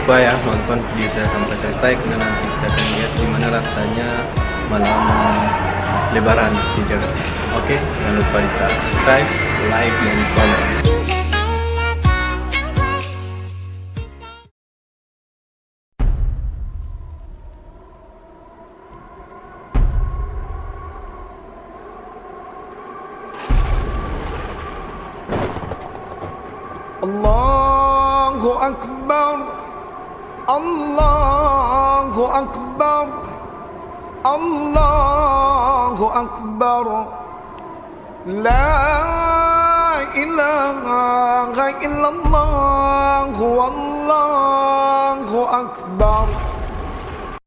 lupa ya nonton video saya sampai selesai, karena nanti kita akan lihat gimana rasanya malam Lebaran di Jakarta. Oke, jangan lupa di subscribe, like, dan comment. Allahu Akbar, Allahu Akbar, Allahu Akbar, La ilaha illallah, Allahu Akbar.